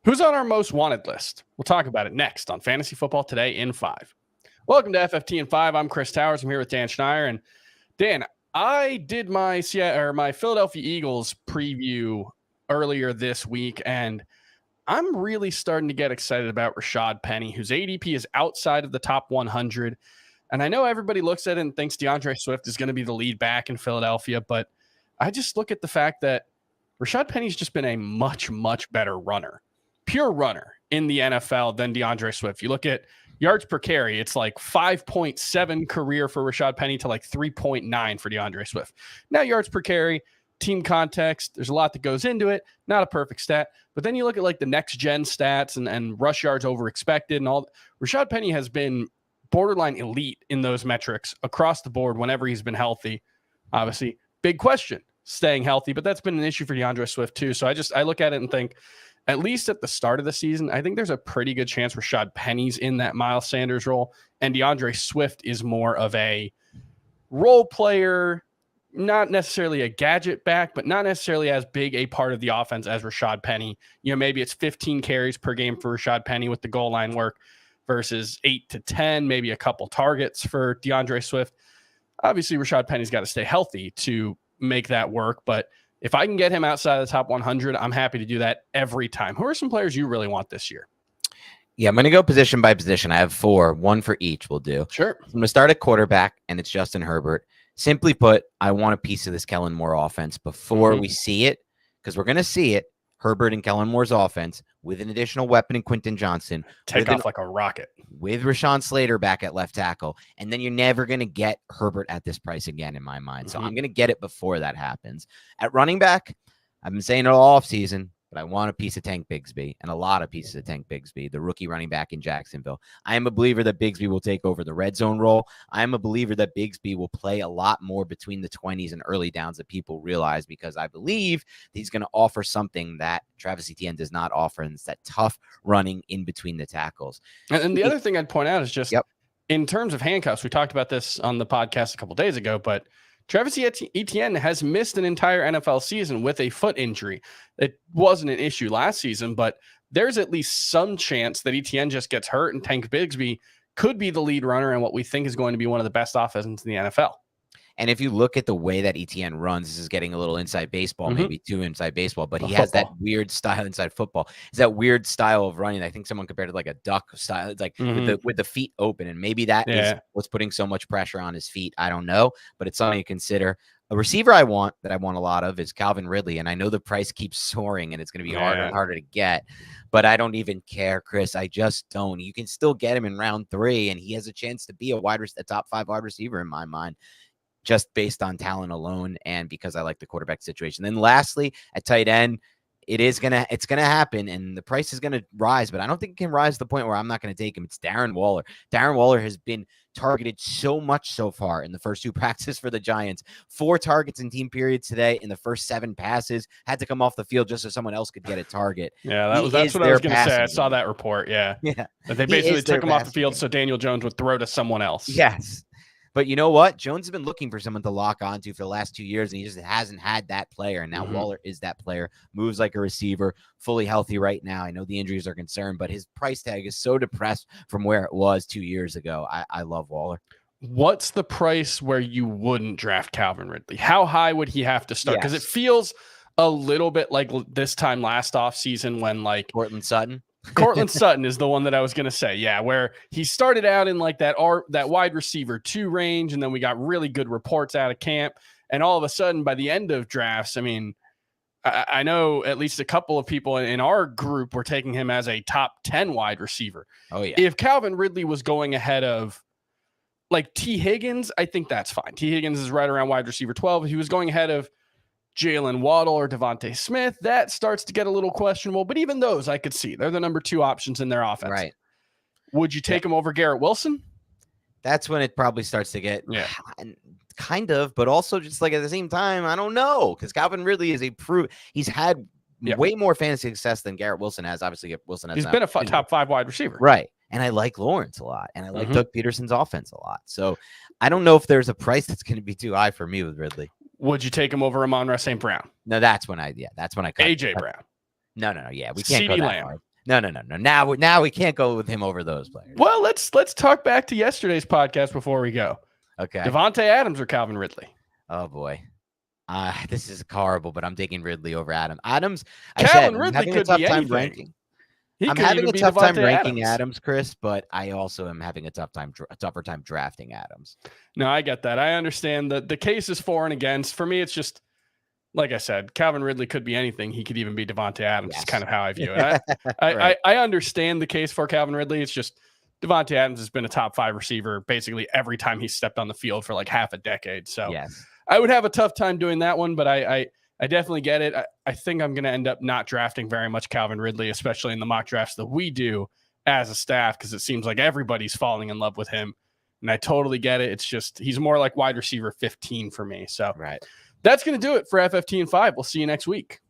Who's on our most wanted list? We'll talk about it next on Fantasy Football Today in 5. Welcome to FFT in 5. I'm Chris Towers. I'm here with Dan Schneier. And Dan, I did my Philadelphia Eagles preview earlier this week, and I'm really starting to get excited about Rashad Penny, whose ADP is outside of the top 100. And I know everybody looks at it and thinks DeAndre Swift is going to be the lead back in Philadelphia, but I just look at the fact that Rashad Penny's just been a much, much better runner, pure runner in the NFL than DeAndre Swift. You look at yards per carry, it's like 5.7 career for Rashad Penny to like 3.9 for DeAndre Swift. Now yards per carry, team context, there's a lot that goes into it. Not a perfect stat, but then you look at like the next gen stats and rush yards over expected and all. Rashad Penny has been borderline elite in those metrics across the board whenever he's been healthy. Obviously, big question, staying healthy, but that's been an issue for DeAndre Swift too. So I look at it and think, at least at the start of the season, I think there's a pretty good chance Rashad Penny's in that Miles Sanders role, and DeAndre Swift is more of a role player, not necessarily a gadget back, but not necessarily as big a part of the offense as Rashad Penny. You know, maybe it's 15 carries per game for Rashad Penny with the goal line work versus 8 to 10, maybe a couple targets for DeAndre Swift. Obviously, Rashad Penny's got to stay healthy to make that work, but if I can get him outside of the top 100, I'm happy to do that every time. Who are some players you really want this year? Yeah, I'm going to go position by position. I have 4, one for each will do. Sure. I'm going to start at quarterback, and it's Justin Herbert. Simply put, I want a piece of this Kellen Moore offense before we see it, because we're going to see it. Herbert and Kellen Moore's offense with an additional weapon in Quentin Johnson. Take off like a rocket. With Rashawn Slater back at left tackle. And then you're never going to get Herbert at this price again, in my mind. So I'm going to get it before that happens. At running back, I've been saying it all offseason, but I want a piece of Tank Bigsby and a lot of pieces of Tank Bigsby, the rookie running back in Jacksonville. I am a believer that Bigsby will take over the red zone role. I am a believer that Bigsby will play a lot more between the 20s and early downs that people realize, because I believe he's going to offer something that Travis Etienne does not offer, and it's that tough running in between the tackles. And the other thing I'd point out is just in terms of handcuffs, we talked about this on the podcast a couple days ago, but Travis Etienne has missed an entire NFL season with a foot injury. It wasn't an issue last season, but there's at least some chance that Etienne just gets hurt and Tank Bigsby could be the lead runner in what we think is going to be one of the best offenses in the NFL. And if you look at the way that Etienne runs, this is getting a little inside baseball, maybe too inside baseball, but he has that weird style inside football. It's that weird style of running. I think someone compared it like a duck style. It's like with the feet open, and maybe that is what's putting so much pressure on his feet. I don't know, but it's something to consider. A receiver I want a lot of is Calvin Ridley, and I know the price keeps soaring, and it's going to be harder and harder to get, but I don't even care, Chris. I just don't. You can still get him in round 3, and he has a chance to be a top 5 wide receiver in my mind, just based on talent alone and because I like the quarterback situation. Then lastly, at tight end, it's gonna happen, and the price is gonna rise, but I don't think it can rise to the point where I'm not gonna take him. It's Darren Waller. Darren Waller has been targeted so much so far in the first 2 practices for the Giants. 4 targets in team periods today in the first 7 passes. Had to come off the field just so someone else could get a target. Yeah, that's what I was gonna say. I saw that report. Yeah. That they basically took him off the field so Daniel Jones would throw to someone else. Yes. But you know what? Jones has been looking for someone to lock onto for the last 2 years, and he just hasn't had that player. And now Waller is that player. Moves like a receiver, fully healthy right now. I know the injuries are concerned, but his price tag is so depressed from where it was 2 years ago. I love Waller. What's the price where you wouldn't draft Calvin Ridley? How high would he have to start? Because it feels a little bit like this time last offseason when like Cortland Sutton. Cortland Sutton is the one that I was going to say. Yeah, where he started out in like that wide receiver 2 range, and then we got really good reports out of camp. And all of a sudden, by the end of drafts, I mean, I know at least a couple of people in our group were taking him as a top 10 wide receiver. Oh, yeah. If Calvin Ridley was going ahead of like T. Higgins, I think that's fine. T. Higgins is right around wide receiver 12. If he was going ahead of Jalen Waddle or Devontae Smith, that starts to get a little questionable. But even those I could see. They're the number 2 options in their offense. Right. Would you take him over Garrett Wilson? That's when it probably starts to get kind of, but also just like at the same time, I don't know, because Calvin Ridley is he's had way more fantasy success than Garrett Wilson has. Obviously, Wilson has. He's been a top 5 wide receiver. Right. And I like Lawrence a lot, and I like Doug Peterson's offense a lot. So I don't know if there's a price that's going to be too high for me with Ridley. Would you take him over Amon-Ra St. Brown? No, that's when I cut. AJ Brown. No. Yeah, we can't go that hard. No. Now we can't go with him over those players. Well, let's talk back to yesterday's podcast before we go. Okay. Devontae Adams or Calvin Ridley? Oh boy. This is horrible, but I'm taking Ridley over Adams. Calvin Ridley could be anything. Ranking. I'm having a tough time ranking Adams. Adams, Chris, but I also am having a tougher time drafting Adams. No, I get that. I understand that the case is for and against. For me, it's just, like I said, Calvin Ridley could be anything. He could even be Devontae Adams. Yes. Is kind of how I view it. Right. I understand the case for Calvin Ridley. It's just Devontae Adams has been a top 5 receiver basically every time he's stepped on the field for like half a decade. So yes. I would have a tough time doing that one, but I definitely get it. I think I'm going to end up not drafting very much Calvin Ridley, especially in the mock drafts that we do as a staff, because it seems like everybody's falling in love with him. And I totally get it. It's just he's more like wide receiver 15 for me. So right. That's going to do it for FFT and 5. We'll see you next week.